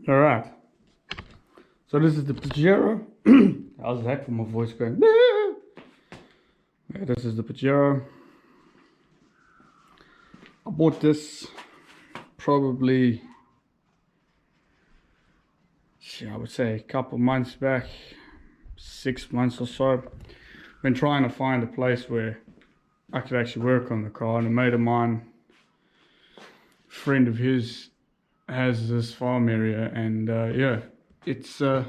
All right. So this is the Pajero. How's that for my voice going? Yeah, this is the Pajero. I bought this probably, I would say a couple months back, 6 months or so. Been trying to find a place where I could actually work on the car, and a mate of mine, friend of his, has this farm area, and yeah, it's got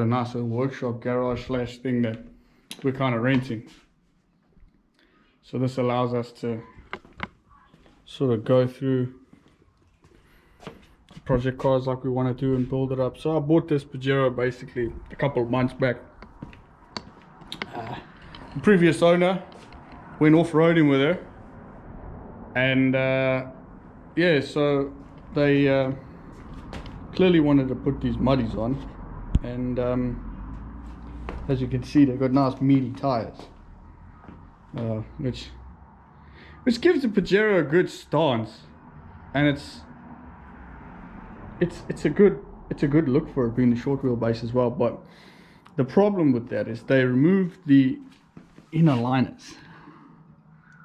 a nice little workshop garage slash thing that we're kind of renting. So this allows us to sort of go through project cars like we want to do and build it up. So I bought this Pajero basically a couple of months back. The previous owner went off-roading with her, and yeah, so they clearly wanted to put these muddies on, and as you can see, they've got nice meaty tires, which gives the Pajero a good stance, and it's a good look for it being the short wheelbase as well. But the problem with that is they removed the inner liners,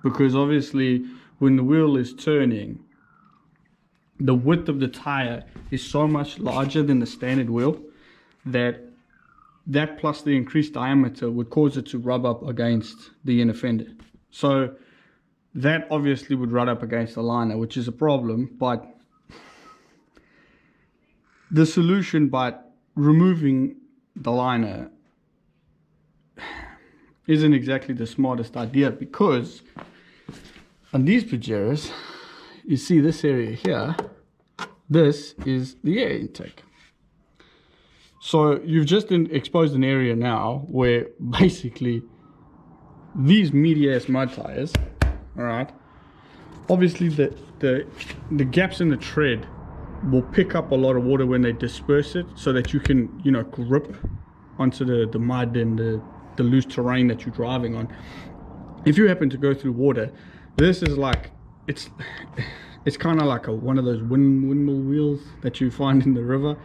because obviously when the wheel is turning, the width of the tire is so much larger than the standard wheel that plus the increased diameter would cause it to rub up against the inner fender. So that obviously would run up against the liner, which is a problem. But the solution by removing the liner isn't exactly the smartest idea, because on these Pajeros, you see this area here, this is the air intake. So you've just exposed an area now where basically these meaty-ass mud tires, all right, obviously the gaps in the tread will pick up a lot of water when they disperse it, so that you can, you know, grip onto the mud and the loose terrain that you're driving on. If you happen to go through water, this is like, it's kind of like one of those windmill wheels that you find in the river.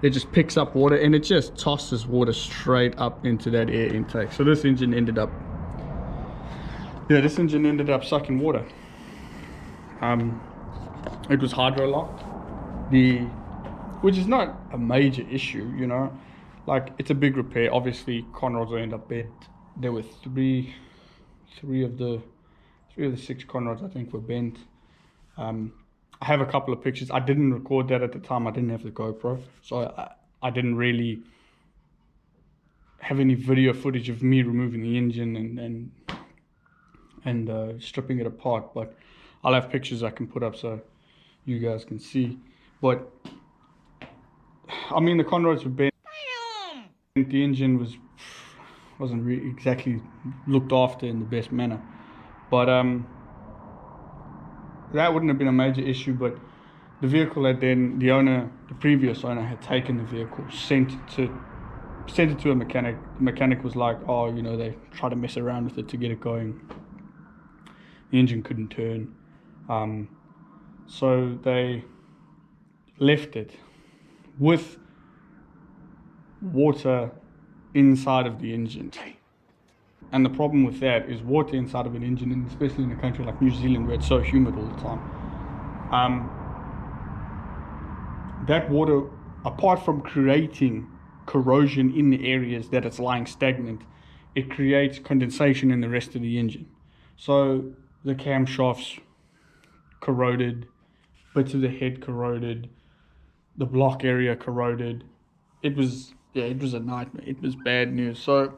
It just picks up water and it just tosses water straight up into that air intake. So this engine ended up sucking water. It was hydro-locked, which is not a major issue, you know, like it's a big repair. Obviously conrods will end up bent. There were three of the 6 conrods I think were bent. I have a couple of pictures. I didn't record that at the time. I didn't have the GoPro, so I didn't really have any video footage of me removing the engine and stripping it apart. But I'll have pictures I can put up so you guys can see. But I mean, the conrods were bent. The engine wasn't really exactly looked after in the best manner, but that wouldn't have been a major issue. But the vehicle had then, the previous owner had taken the vehicle, sent it to a mechanic. The mechanic was like, oh, you know, they tried to mess around with it to get it going. The engine couldn't turn, so they left it with water inside of the engine. And the problem with that is water inside of an engine, and especially in a country like New Zealand where it's so humid all the time, that water, apart from creating corrosion in the areas that it's lying stagnant, it creates condensation in the rest of the engine. So the camshafts corroded, bits of the head corroded, the block area corroded. It was a nightmare. It was bad news. So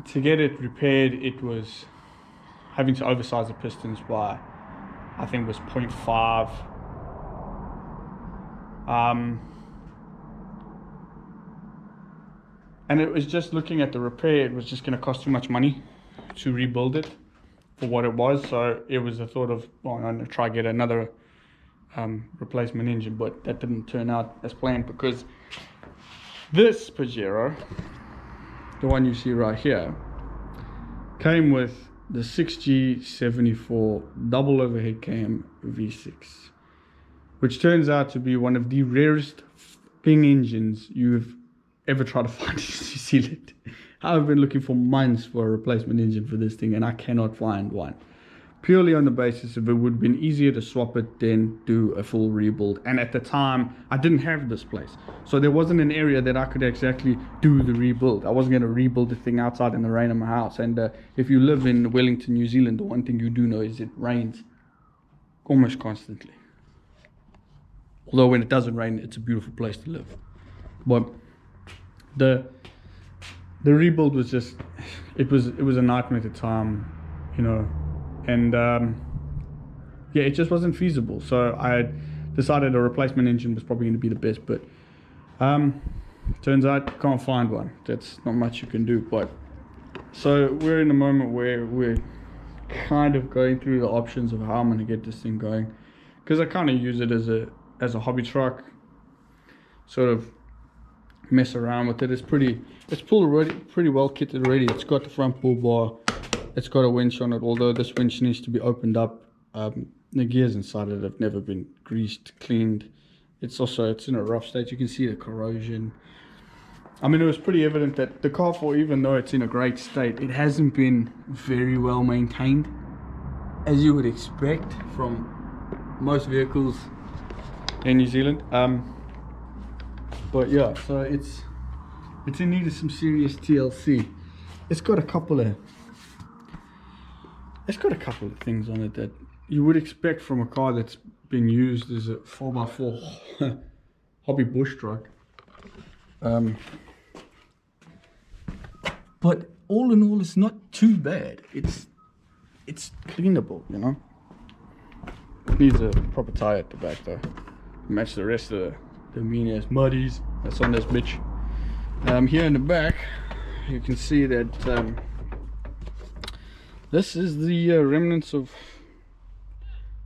to get it repaired, it was having to oversize the pistons by, I think it was 0.5. And it was just, looking at the repair, it was just going to cost too much money to rebuild it for what it was. So it was a thought of, well, I'm going to try get another replacement engine, but that didn't turn out as planned, because this Pajero, the one you see right here, came with the 6G74 double overhead cam V6, which turns out to be one of the rarest f***ing engines you've ever tried to find in New Zealand. I've been looking for months for a replacement engine for this thing, and I cannot find one. Purely on the basis of it would have been easier to swap it than do a full rebuild. And at the time, I didn't have this place. So there wasn't an area that I could exactly do the rebuild. I wasn't going to rebuild the thing outside in the rain in my house. And if you live in Wellington, New Zealand, the one thing you do know is it rains almost constantly. Although when it doesn't rain, it's a beautiful place to live. But the rebuild was just, it was a nightmare at the time, you know. And yeah, it just wasn't feasible. So I decided a replacement engine was probably going to be the best. But turns out you can't find one. That's not much you can do. But so we're in a moment where we're kind of going through the options of how I'm going to get this thing going, because I kind of use it as a hobby truck, sort of mess around with it. It's pulled already, pretty well kitted already. It's got the front bull bar. It's got a winch on it, although this winch needs to be opened up. The gears inside it have never been greased, cleaned. It's in a rough state. You can see the corrosion. I mean, it was pretty evident that the car, for even though it's in a great state, it hasn't been very well maintained, as you would expect from most vehicles in New Zealand. But yeah, so it's in need of some serious TLC. It's got a couple of things on it that you would expect from a car that's been used as a 4x4 hobby bush truck. But all in all, it's not too bad. It's cleanable, you know. It needs a proper tire at the back though, match the rest of the mean ass muddies that's on this bitch. Here in the back, you can see that this is the remnants of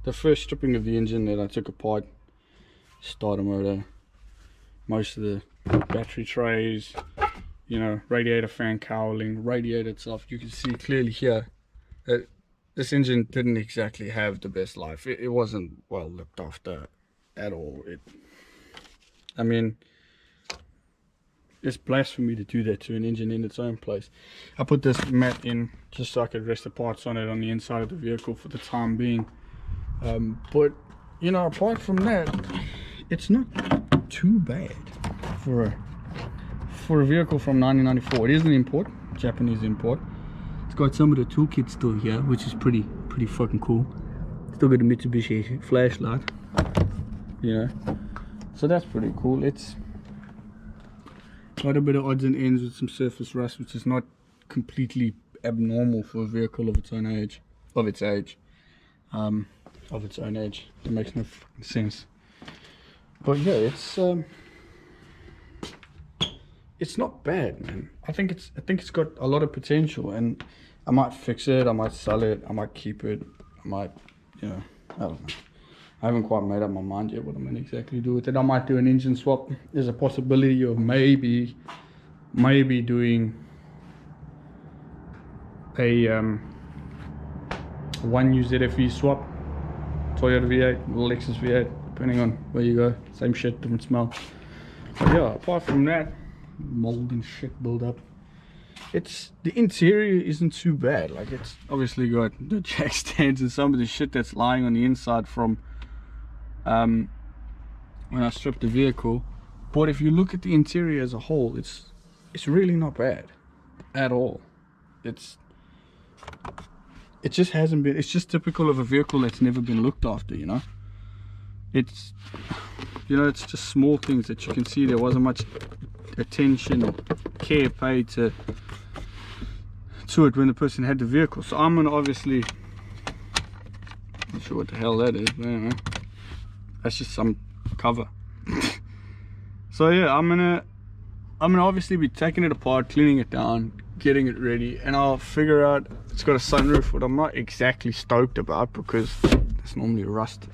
the first stripping of the engine that I took apart. Starter motor, most of the battery trays, you know, radiator fan cowling, radiator itself. You can see clearly here that this engine didn't exactly have the best life. It wasn't well looked after at all. I mean, it's blasphemy to do that to an engine in its own place. I put this mat in just so I could rest the parts on it on the inside of the vehicle for the time being. But you know, apart from that, it's not too bad for a vehicle from 1994. It is an import, Japanese import. It's got some of the toolkit still here, which is pretty fucking cool. Still got a Mitsubishi flashlight, you know, so that's pretty cool. It's got a bit of odds and ends with some surface rust, which is not completely abnormal for a vehicle of its own age, It makes no fucking sense. But yeah, it's not bad, man. I think it's got a lot of potential, and I might fix it, I might sell it, I might keep it, I might, you know, I don't know. I haven't quite made up my mind yet what I'm gonna exactly do with it. I might do an engine swap. There's a possibility of maybe doing a 1U ZFE swap, Toyota V8, Lexus V8, depending on where you go. Same shit, different smell. But yeah, apart from that, mold and shit build up. The interior isn't too bad. Like, it's obviously got the jack stands and some of the shit that's lying on the inside from when I stripped the vehicle. But if you look at the interior as a whole, it's really not bad at all. It just hasn't been. It's just typical of a vehicle that's never been looked after, you know. It's just small things that you can see. There wasn't much attention or care paid to it when the person had the vehicle. So I'm gonna obviously, not sure what the hell that is, but anyway, that's just some cover. So yeah, I'm gonna obviously be taking it apart, cleaning it down, getting it ready, and I'll figure out. It's got a sunroof, what I'm not exactly stoked about, because there's normally rust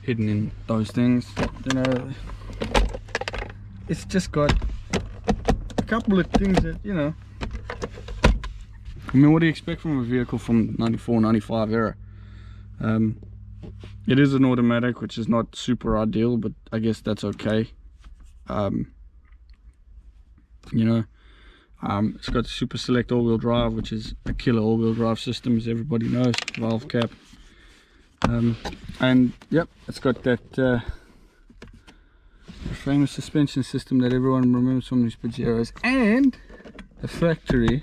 hidden in those things, you know. It's just got a couple of things that, you know, I mean, what do you expect from a vehicle from 94, 95 era? It is an automatic, which is not super ideal, but I guess that's okay. You know, it's got super select all-wheel drive, which is a killer all-wheel drive system, as everybody knows. Valve cap, and yep, it's got that famous suspension system that everyone remembers from these Pajeros, and the factory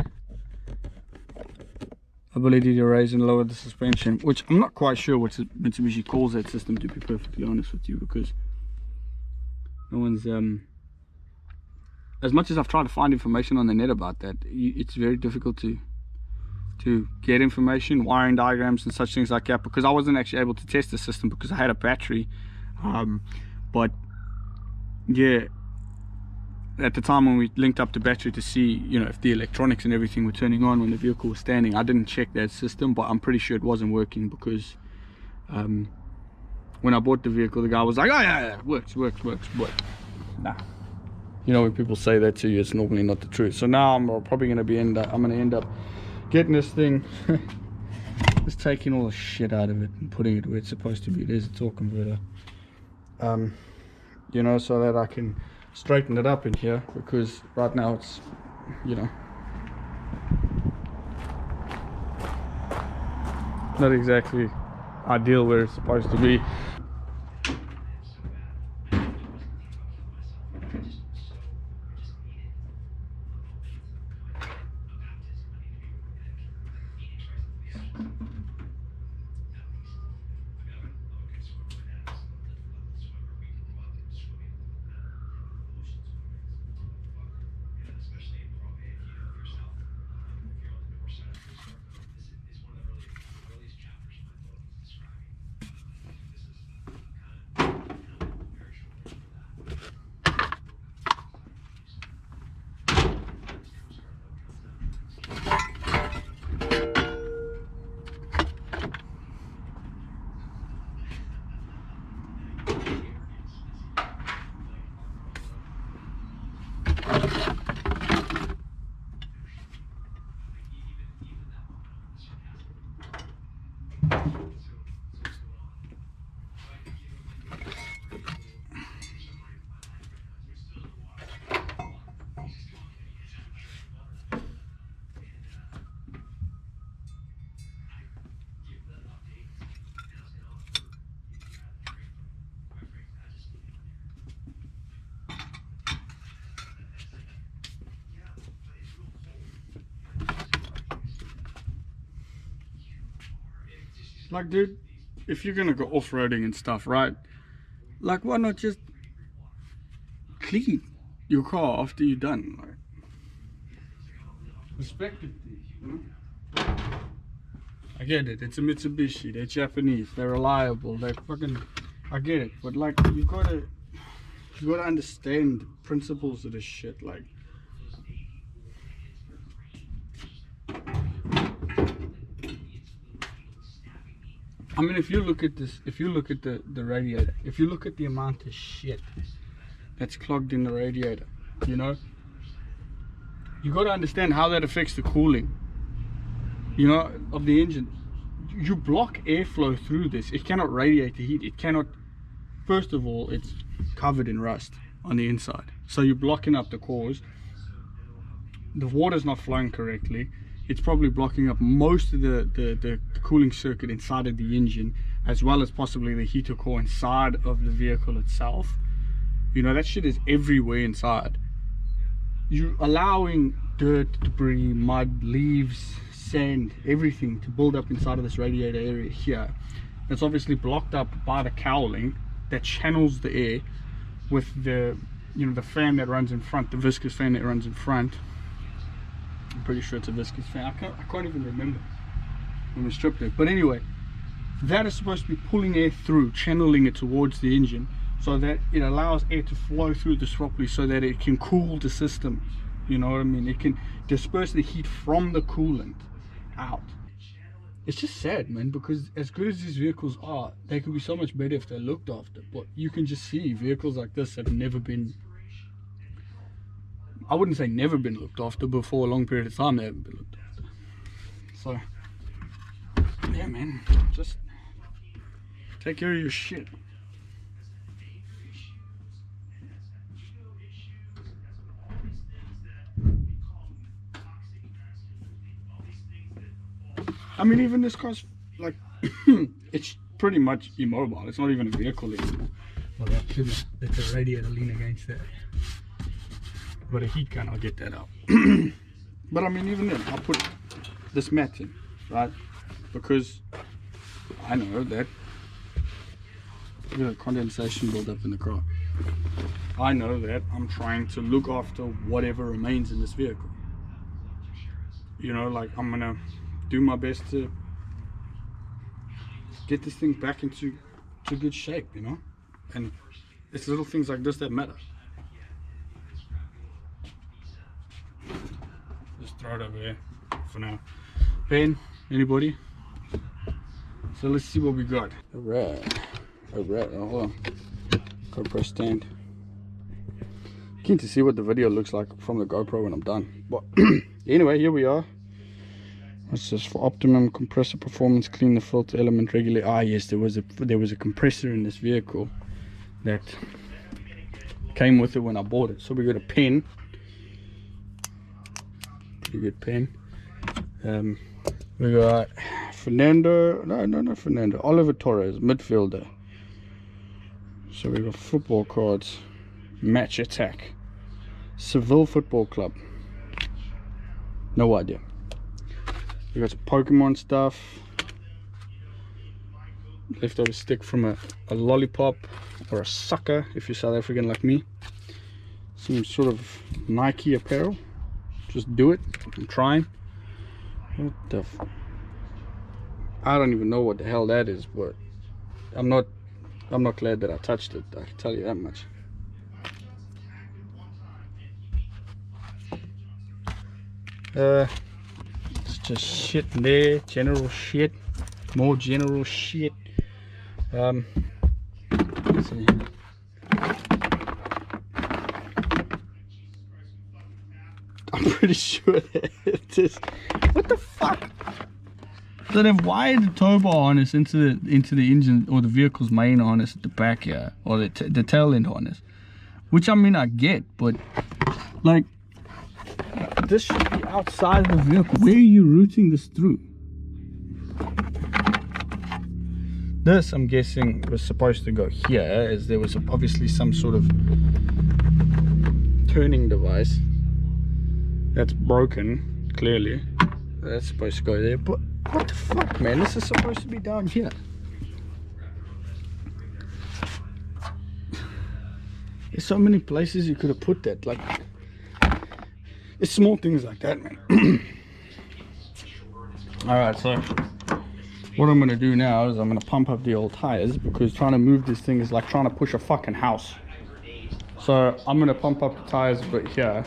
ability to raise and lower the suspension, which I'm not quite sure what Mitsubishi calls that system, to be perfectly honest with you, because no one's as much as I've tried to find information on the net about that, it's very difficult to get information, wiring diagrams and such things like that, because I wasn't actually able to test the system because I had a battery. But yeah, at the time when we linked up the battery to see, you know, if the electronics and everything were turning on when the vehicle was standing, I didn't check that system, but I'm pretty sure it wasn't working, because when I bought the vehicle, the guy was like, oh yeah, it works, but nah. You know, when people say that to you, it's normally not the truth. So now I'm probably going to end up getting this thing, just taking all the shit out of it and putting it where it's supposed to be. There's a torque converter, you know, so that I can straighten it up in here, because right now it's, you know, not exactly ideal where it's supposed to be. Like, dude, if you're gonna go off-roading and stuff, right? Like, why not just clean your car after you're done? Like, respectively, you know? I get it, it's a Mitsubishi, they're Japanese, they're reliable, they're fucking, I get it, but like, you gotta understand the principles of this shit. Like, I mean, if you look at this, if you look at the radiator, if you look at the amount of shit that's clogged in the radiator, you know, you got to understand how that affects the cooling, you know, of the engine. You block airflow through this. It cannot radiate the heat. It cannot, first of all, it's covered in rust on the inside, so you're blocking up the cores. The water's not flowing correctly. It's probably blocking up most of the cooling circuit inside of the engine, as well as possibly the heater core inside of the vehicle itself. You know, that shit is everywhere inside. You're allowing dirt, debris, mud, leaves, sand, everything to build up inside of this radiator area here. It's obviously blocked up by the cowling that channels the air with the, you know, the fan that runs in front, the viscous fan that runs in front. I'm pretty sure it's a viscous fan. I can't even remember when we stripped it. But anyway, that is supposed to be pulling air through, channeling it towards the engine, so that it allows air to flow through this properly, so that it can cool the system. You know what I mean? It can disperse the heat from the coolant out. It's just sad, man, because as good as these vehicles are, they could be so much better if they're looked after. But you can just see vehicles like this have never been, I wouldn't say never been looked after, but for a long period of time they haven't been looked after. So yeah, man, just Take care of your shit. I mean, even this car's like, it's pretty much immobile. It's not even a vehicle anymore. Well, let the radiator lean against that. But a heat gun, I'll get that out. But I mean, even then, I'll put this mat in, right? Because I know that there's a condensation buildup in the car. I know that I'm trying to look after whatever remains in this vehicle. You know, like I'm gonna do my best to get this thing back into good shape, you know? And it's little things like this that matter. Just throw it over there for now. Pen, anybody? So let's see what we got. Alright, hold on. GoPro stand. Keen to see what the video looks like from the GoPro when I'm done. But anyway, here we are. What's this? For optimum compressor performance, clean the filter element regularly. Ah yes, there was a compressor in this vehicle that came with it when I bought it. So we got a pen. Pretty good pen. We got Fernando, not Fernando, Oliver Torres, midfielder. So we got football cards, match attack, Seville Football Club. No idea. We got some Pokemon stuff. Leftover stick from a lollipop or a sucker if you're South African like me. Some sort of Nike apparel. Just do it. I'm trying. What the f, I don't even know what the hell that is, but I'm not glad that I touched it, I can tell you that much. It's just shit in there, general shit, more general shit. Let's see. I'm pretty sure that it is. What the fuck? So they've wired the tow bar harness into the engine or the vehicle's main harness at the back here, or the tail end harness, which I mean I get, but like this should be outside of the vehicle. Where are you routing this through? This, I'm guessing, was supposed to go here, as there was obviously some sort of turning device that's broken, clearly. That's supposed to go there, but what the fuck, man? This is supposed to be down here. There's so many places you could have put that. Like, it's small things like that, man. Alright, so what I'm gonna do now is I'm gonna pump up the old tires, because trying to move this thing is like trying to push a fucking house. So I'm gonna pump up the tires a bit here.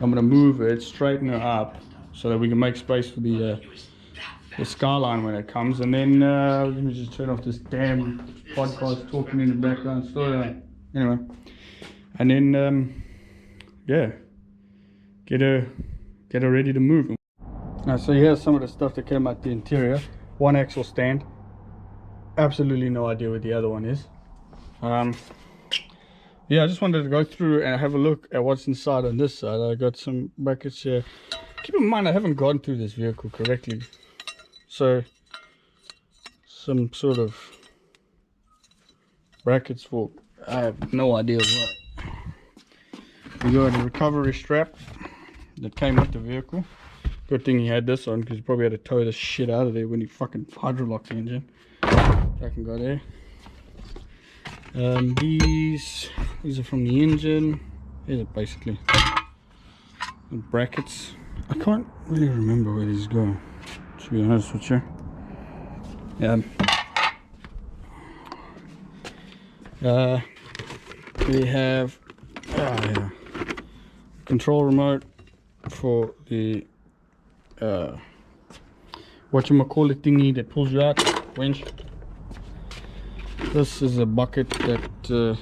I'm gonna move it, straighten it up, so that we can make space for the Skyline when it comes. And then let me just turn off this damn podcast talking in the background. So anyway, and then yeah, get her ready to move. Now, so here's some of the stuff that came out the interior. One axle stand. Absolutely no idea what the other one is. Yeah, I just wanted to go through and have a look at what's inside on this side. I got some brackets here. Keep in mind, I haven't gone through this vehicle correctly, so some sort of brackets for, I have no idea what. We got a recovery strap that came with the vehicle. Good thing he had this on, because he probably had to tow the shit out of there when he fucking hydrolocked the engine. That can go there. These are from the engine. These are basically the brackets. I can't really remember where these go, to be honest with you. We have control remote for the whatchamacallit thingy that pulls you out, winch. This is a bucket that the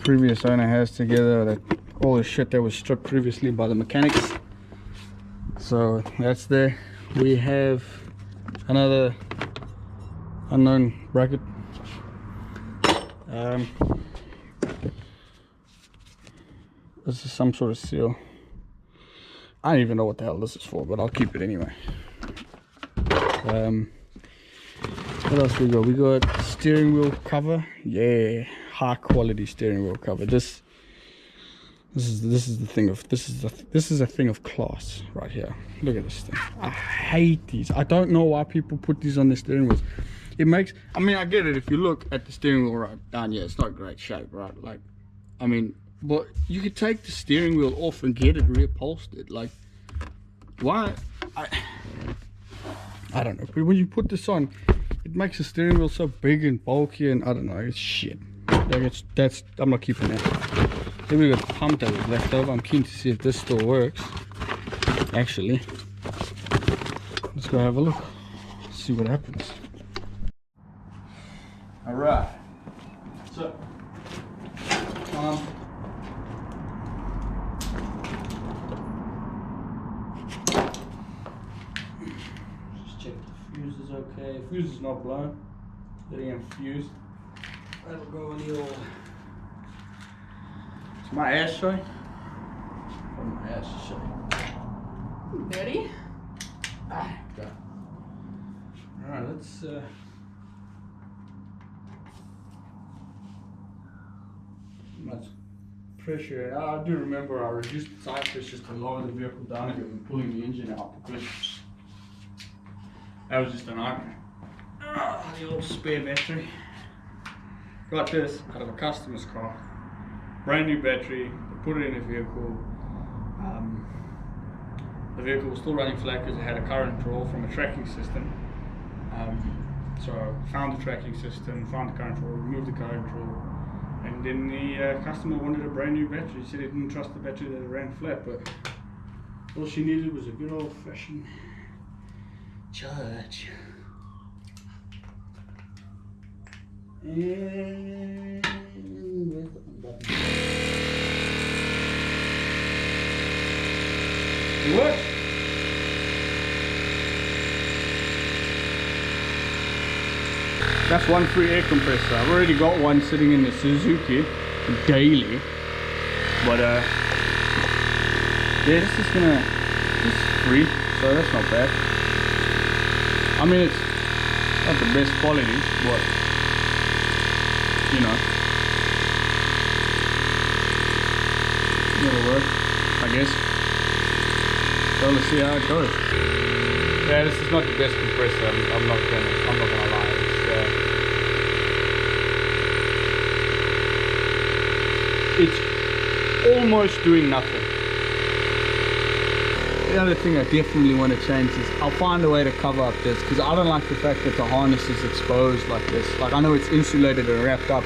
previous owner has together, that all the shit that was stripped previously by the mechanics. So that's there. We have another unknown bracket. This is some sort of seal. I don't even know what the hell this is for, but I'll keep it anyway. What else we got? We got steering wheel cover. Yeah, high quality steering wheel cover. This is a thing of class right here. Look at this thing. I hate these. I don't know why people put these on the steering wheels. It makes, I mean, I get it. If you look at the steering wheel right down here, it's not great shape, right? Like, I mean, but you could take the steering wheel off and get it reupholstered. Like, why? I don't know. But when you put this on, it makes the steering wheel so big and bulky, and I don't know. It's shit. Like I'm not keeping that. Then we got the pump that was left over. I'm keen to see if this still works. Actually, let's go have a look. See what happens. All right. So, just check the fuse is okay. Fuse is not blown. Letting him fuse. That'll go in the old. It's my ashtray. My ashtray. Ready? Go. Alright, let's much pressure. I do remember I reduced the tire pressure to lower the vehicle down again when pulling the engine out, because that was just a nightmare. The old spare battery. Got this out of a customer's car. Brand new battery. They put it in the vehicle. The vehicle was still running flat because it had a current draw from a tracking system. So I found the tracking system, found the current draw, removed the current draw, and then the customer wanted a brand new battery. He said he didn't trust the battery that it ran flat, but all she needed was a good old fashioned charge. And where's the button? It works. That's one free air compressor. I've already got one sitting in the Suzuki daily, but yeah, this is free, so that's not bad. I mean, it's not the best quality, but you know, it'll work, I guess. So let's see how it goes. Yeah, this is not the best compressor. I'm not gonna lie. It's almost doing nothing. The other thing I definitely want to change is I'll find a way to cover up this, because I don't like the fact that the harness is exposed like this. Like, I know it's insulated and wrapped up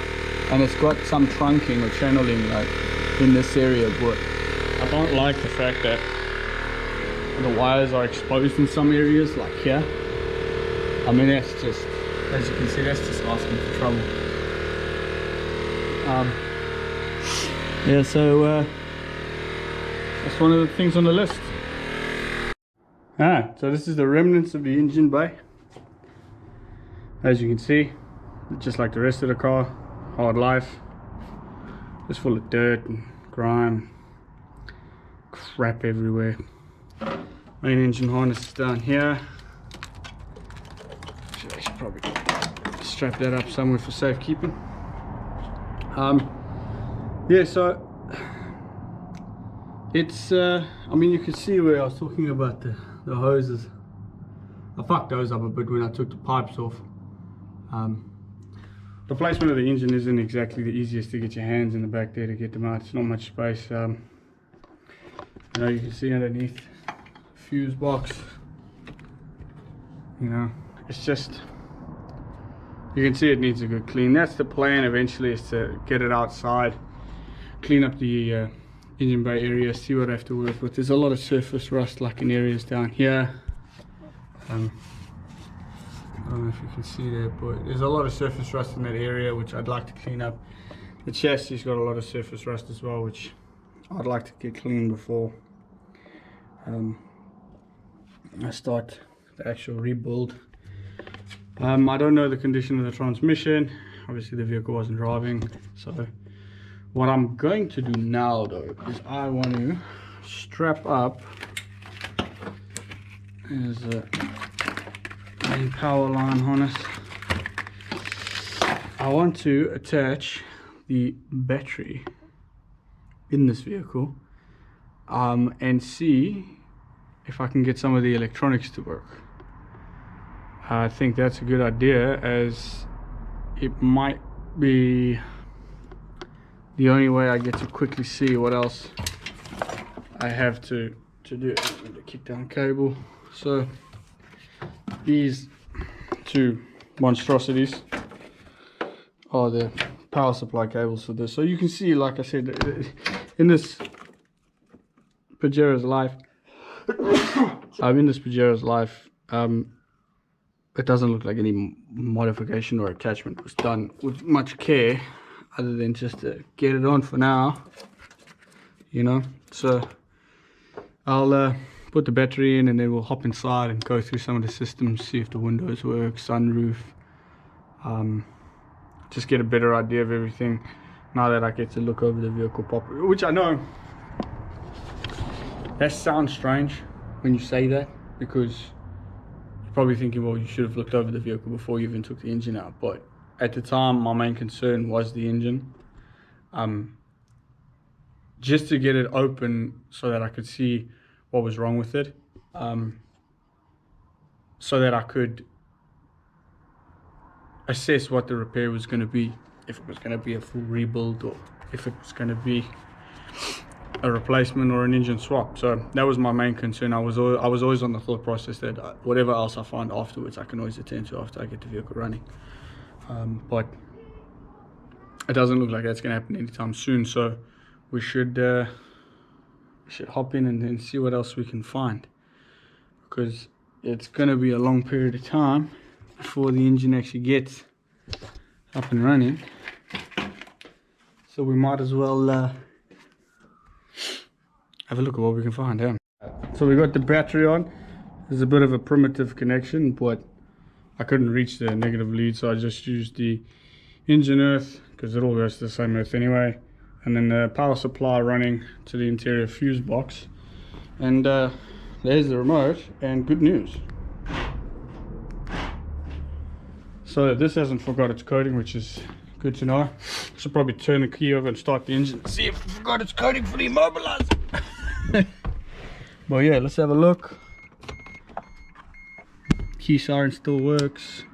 and it's got some trunking or channeling like in this area, but I don't like the fact that the wires are exposed in some areas, like here. I mean, that's just, as you can see, that's just asking for trouble. Yeah, so that's one of the things on the list. Alright, so this is the remnants of the engine bay. As you can see, just like the rest of the car, hard life, just full of dirt and grime, crap everywhere. Main engine harness is down here. I should probably strap that up somewhere for safekeeping. Yeah, so it's I mean, you can see where I was talking about the hoses. I fucked those up a bit when I took the pipes off. The placement of the engine isn't exactly the easiest to get your hands in the back there to get them out. It's not much space. You know, you can see underneath fuse box, you know, it's just, you can see it needs a good clean. That's the plan eventually, is to get it outside, clean up the engine bay area, see what I have to work with. There's a lot of surface rust, like in areas down here. I don't know if you can see that, but there's a lot of surface rust in that area which I'd like to clean up. The chassis's got a lot of surface rust as well, which I'd like to get clean before I start the actual rebuild. I don't know the condition of the transmission. Obviously the vehicle wasn't driving, so what I'm going to do now though is I want to strap up as a main power line harness. I want to attach the battery in this vehicle and see if I can get some of the electronics to work. I think that's a good idea, as it might be the only way I get to quickly see what else I have to do. I'm going to kick down cable. So these two monstrosities are the power supply cables for this. So you can see, like I said, in this Pajer's life, it doesn't look like any modification or attachment was done with much care, other than just to get it on for now, you know. So I'll put the battery in, and then we'll hop inside and go through some of the systems, see if the windows work, sunroof, just get a better idea of everything now that I get to look over the vehicle properly. Which I know that sounds strange when you say that, because you're probably thinking, well, you should have looked over the vehicle before you even took the engine out. But at the time, my main concern was the engine, just to get it open so that I could see what was wrong with it, so that I could assess what the repair was going to be, if it was going to be a full rebuild or if it was going to be a replacement or an engine swap. So that was my main concern. I was always on the thought process that whatever else I find afterwards, I can always attend to after I get the vehicle running. But it doesn't look like that's going to happen anytime soon, so we should hop in and then see what else we can find, because it's going to be a long period of time before the engine actually gets up and running. So we might as well have a look at what we can find. Yeah. So we got the battery on. There's a bit of a primitive connection, but I couldn't reach the negative lead, so I just used the engine earth, because it all goes to the same earth anyway, and then the power supply running to the interior fuse box. And there's the remote, and good news. So this hasn't forgot its coding, which is good to know. Should probably turn the key over and start the engine, see if it forgot its coding for the immobilizer. But yeah, let's have a look. Key siren still works.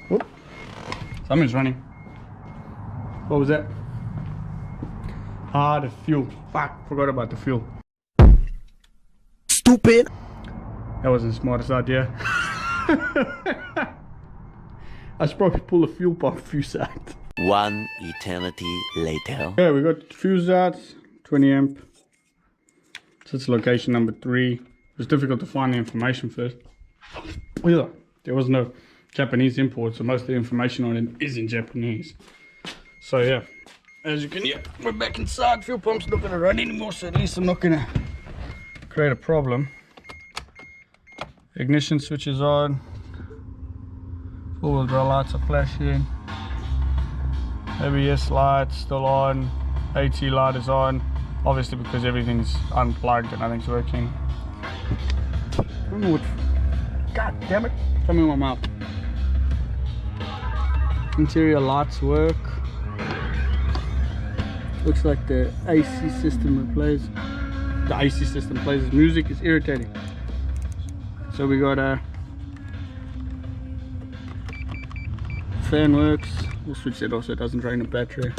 Whoop. Something's running. What was that? Ah, the fuel. Fuck, forgot about the fuel. Stupid. That wasn't the smartest idea. I should probably pull the fuel pump fuse out. One eternity later. Yeah, we got fuse out, 20 amp. So it's location number 3. It was difficult to find the information first. Yeah, there was no Japanese import, so most of the information on it is in Japanese. So yeah, as you can hear, we're back inside. Fuel pump's not gonna run anymore, so at least I'm not gonna create a problem. Ignition switch is on. Four-wheel drive lights are flashing. ABS lights still on. AT light is on. Obviously because everything's unplugged and nothing's working. I don't know what. God damn it! Come in my mouth. Interior lights work. Looks like the AC system plays. The AC system plays music. Is irritating. So we got a fan works. We'll switch it off so it doesn't drain the battery.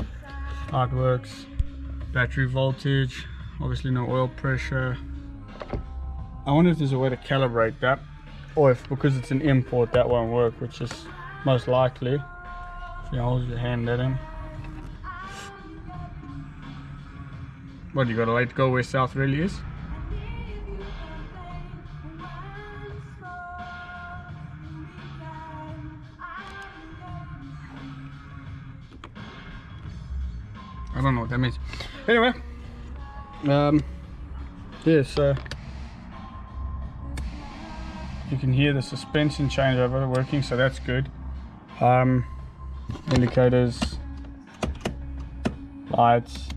Light works. Battery voltage. Obviously no oil pressure. I wonder if there's a way to calibrate that, or if because it's an import that won't work, which is most likely. If you hold your hand at him. What, you gotta let go where south really is? I don't know what that means. Anyway, Yeah, so you can hear the suspension changeover working, so that's good. Indicators, lights.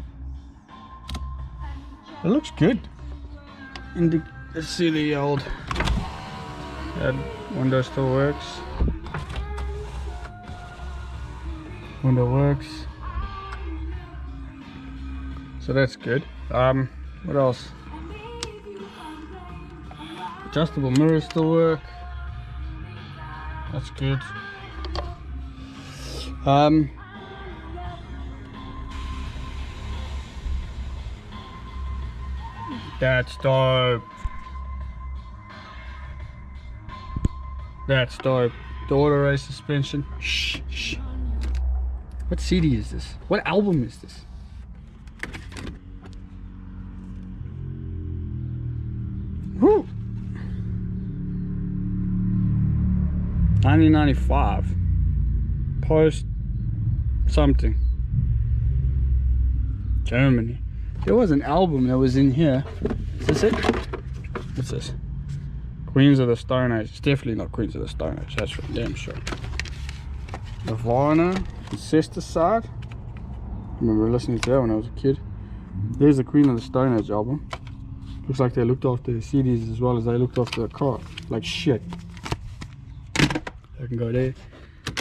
It looks good. Let's see the old window still works. Window works. So that's good. What else? Adjustable mirrors still work. That's good. That's dope. That's dope. The auto race suspension. Shh, shh. What CD is this? What album is this? Woo! 1995. Post something. Germany. There was an album that was in here. Is this it? What's this? Queens of the Stone Age. It's definitely not Queens of the Stone Age. That's for damn sure. Nirvana. Incesticide. I remember listening to that when I was a kid. There's the Queen of the Stone Age album. Looks like they looked after the CDs as well as they looked after the car. Like shit. I can go there.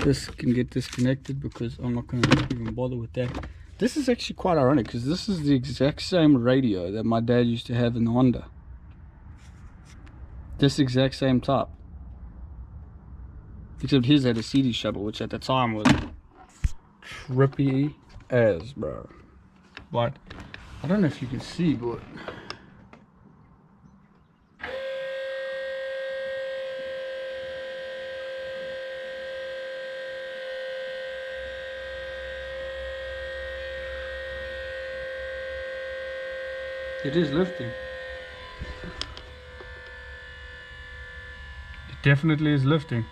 This can get disconnected because I'm not going to even bother with that. This is actually quite ironic because this is the exact same radio that my dad used to have in the Honda. This exact same type. Except his had a CD shuttle, which at the time was trippy as, bro. But I don't know if you can see, but it is lifting. It definitely is lifting.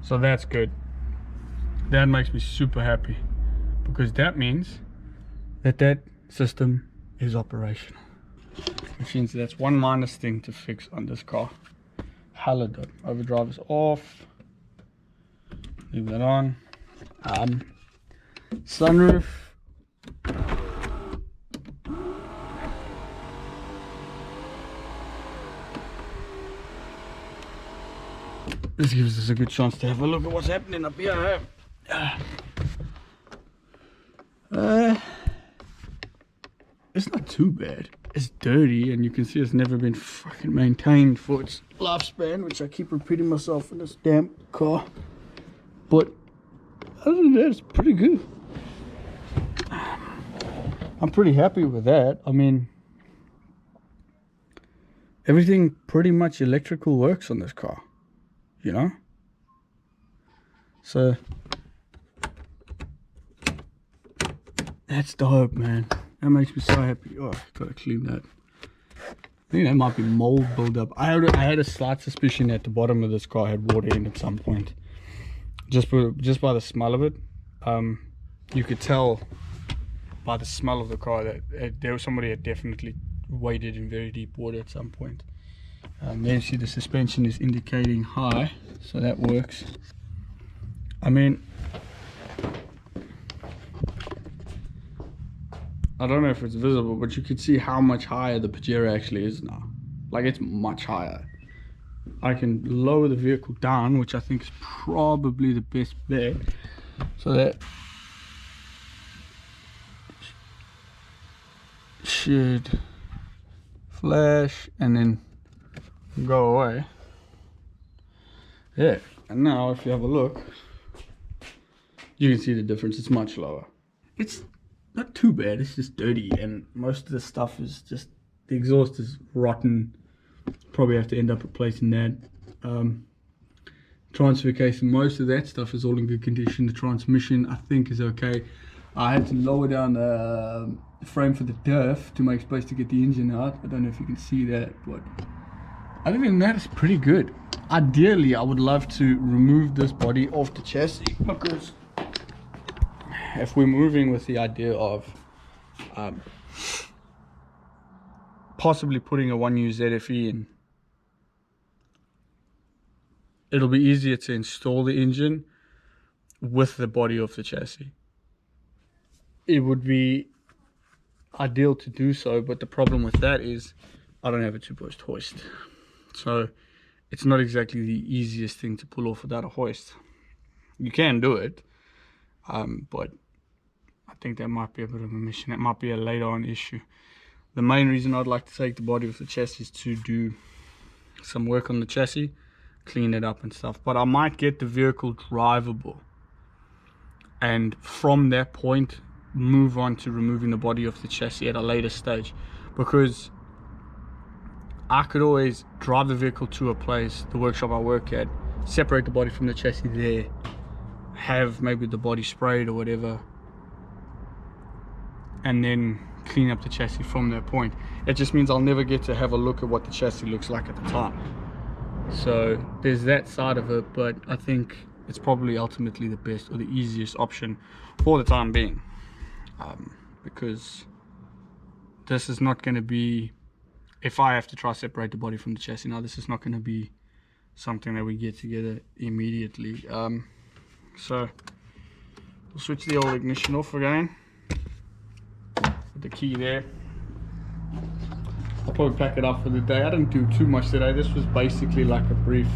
So that's good. That makes me super happy because that means that that system is operational. Which means that's one minus thing to fix on this car. Hella dope. Overdrive is off. Leave that on. Sunroof. This gives us a good chance to have a look at what's happening up here. It's not too bad. It's dirty and you can see it's never been fucking maintained for its lifespan, which I keep repeating myself in this damn car. But other than that, it's pretty good. I'm pretty happy with that. I mean, everything pretty much electrical works on this car, you know? So that's dope, man. That makes me so happy. Oh, gotta clean that. I think that might be mold buildup. I had a slight suspicion that the bottom of this car had water in at some point. Just by the smell of it, you could tell by the smell of the car that there was somebody had definitely waded in very deep water at some point. There you see the suspension is indicating high, so that works. I mean, I don't know if it's visible, but you can see how much higher the Pajer actually is now. Like, it's much higher. I can lower the vehicle down, which I think is probably the best bet, so that should flash and then go away. Yeah, and now if you have a look, you can see the difference. It's much lower. It's not too bad, it's just dirty, and most of the stuff is just, the exhaust is rotten. Probably have to end up replacing that. Transfer case, most of that stuff is all in good condition. The transmission I think is okay. I had to lower down the frame for the diff to make space to get the engine out. I don't know if you can see that, but other than that, it's pretty good. Ideally, I would love to remove this body off the chassis because if we're moving with the idea of possibly putting a 1U ZFE in, it'll be easier to install the engine with the body of the chassis. It would be ideal to do so, but the problem with that is I don't have a 2-post hoist, so it's not exactly the easiest thing to pull off without a hoist. You can do it, but I think that might be a bit of a mission. It might be a later on issue. The main reason I'd like to take the body of the chassis is to do some work on the chassis, clean it up and stuff, but I might get the vehicle drivable, and from that point move on to removing the body of the chassis at a later stage, because I could always drive the vehicle to a place, the workshop I work at, separate the body from the chassis there, have maybe the body sprayed or whatever, and then clean up the chassis from that point. It just means I'll never get to have a look at what the chassis looks like at the time. So there's that side of it, but I think it's probably ultimately the best or the easiest option for the time being, because this is not going to be, if I have to try to separate the body from the chassis now, this is not going to be something that we get together immediately. So we'll switch the old ignition off again, put the key there. I'll probably pack it up for the day. I didn't do too much today. This was basically like a brief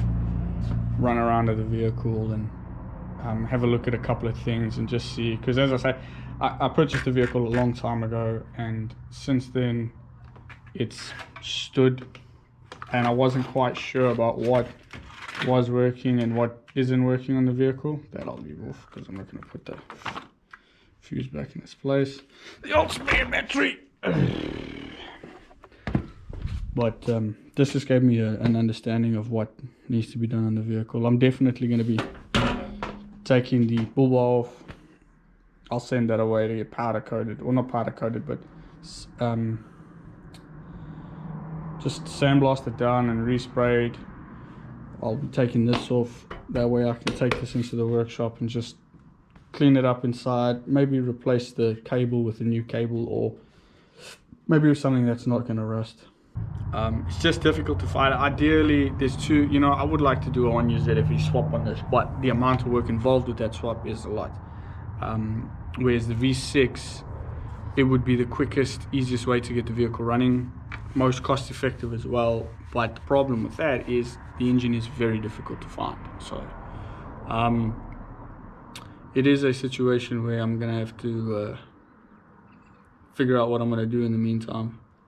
run around of the vehicle and have a look at a couple of things and just see, because as I say, I purchased the vehicle a long time ago, and since then it's stood, and I wasn't quite sure about what was working and what isn't working on the vehicle. That I'll leave off because I'm not going to put the fuse back in its place. The old spare battery. But this just gave me an understanding of what needs to be done on the vehicle. I'm definitely going to be taking the bull bar off. I'll send that away to get powder coated, or not powder coated, but just sandblasted down and resprayed. I'll be taking this off, that way I can take this into the workshop and just clean it up inside, maybe replace the cable with a new cable, or maybe with something that's not going to rust. It's just difficult to find. Ideally there's two, you know, I would like to do a 1U ZFE swap on this, but the amount of work involved with that swap is a lot. Whereas the V6, it would be the quickest, easiest way to get the vehicle running, most cost effective as well. But the problem with that is the engine is very difficult to find. So it is a situation where I'm gonna have to figure out what I'm gonna do in the meantime.